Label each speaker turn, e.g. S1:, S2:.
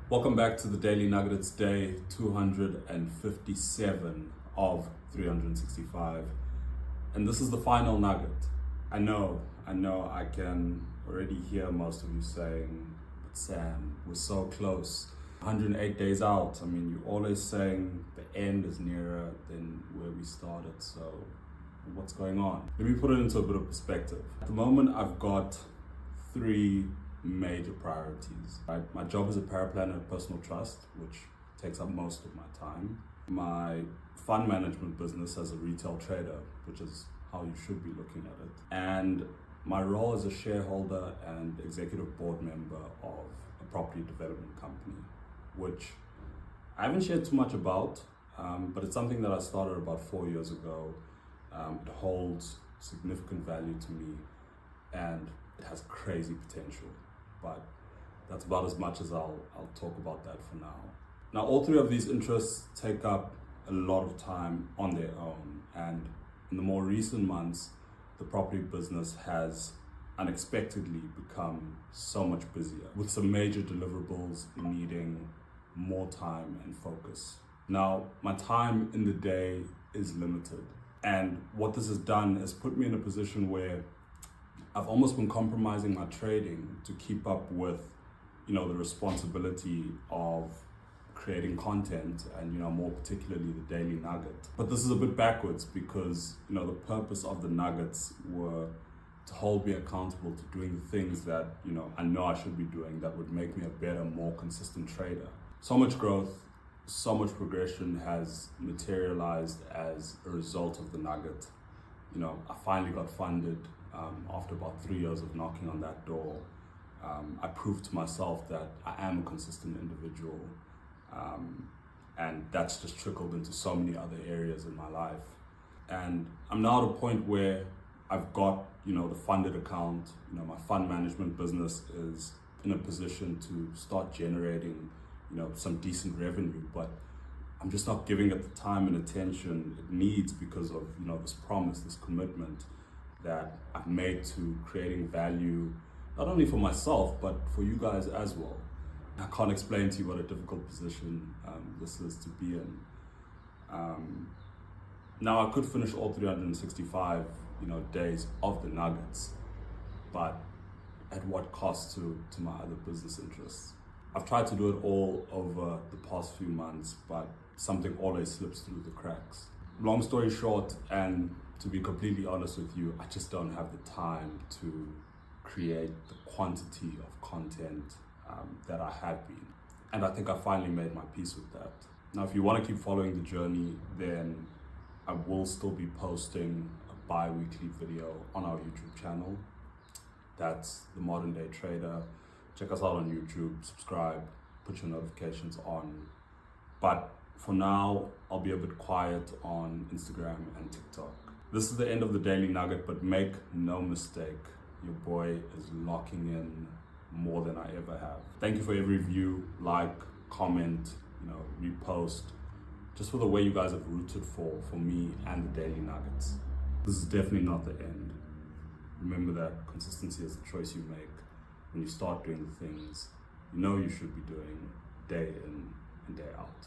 S1: Welcome back to the Daily Nugget. It's day 257 of 365. And this is the final nugget. I know, I can already hear most of you saying, but Sam, we're so close. 108 days out. I mean, you're always saying the end is nearer than where we started. So what's going on? Let me put it into a bit of perspective. At the moment, I've got three major priorities. Right? My job as a paraplanner at Personal Trust, which takes up most of my time. My fund management business as a retail trader, which is how you should be looking at it. And my role as a shareholder and executive board member of a property development company, which I haven't shared too much about, but it's something that I started about 4 years ago. It holds significant value to me and it has crazy potential. But that's about as much as I'll talk about that for now. Now, all three of these interests take up a lot of time on their own, and in the more recent months, the property business has unexpectedly become so much busier, with some major deliverables needing more time and focus. Now, my time in the day is limited, and what this has done is put me in a position where I've almost been compromising my trading to keep up with, the responsibility of creating content and, more particularly the Daily Nugget. But this is a bit backwards because, the purpose of the nuggets were to hold me accountable to doing the things that, I know I should be doing that would make me a better, more consistent trader. So much growth, so much progression has materialized as a result of the nugget. I finally got funded. After about 3 years of knocking on that door, I proved to myself that I am a consistent individual, and that's just trickled into so many other areas in my life. And I'm now at a point where I've got, the funded account, my fund management business is in a position to start generating, some decent revenue, but I'm just not giving it the time and attention it needs because of, this promise, this commitment that I've made to creating value, not only for myself, but for you guys as well. I can't explain to you what a difficult position this is to be in. Now I could finish all 365, days of the nuggets, but at what cost to my other business interests? I've tried to do it all over the past few months, but something always slips through the cracks. Long story short, and to be completely honest with you, I just don't have the time to create the quantity of content that I have been. And I think I finally made my peace with that. Now, if you want to keep following the journey, then I will still be posting a bi-weekly video on our YouTube channel. That's The Modern Day Trader. Check us out on YouTube, subscribe, put your notifications on. But for now, I'll be a bit quiet on Instagram and TikTok. This is the end of the Daily Nugget, but make no mistake, your boy is locking in more than I ever have. Thank you for every view, like, comment, repost, just for the way you guys have rooted for me and the Daily Nuggets. This is definitely not the end. Remember that consistency is the choice you make when you start doing the things you know you should be doing day in and day out.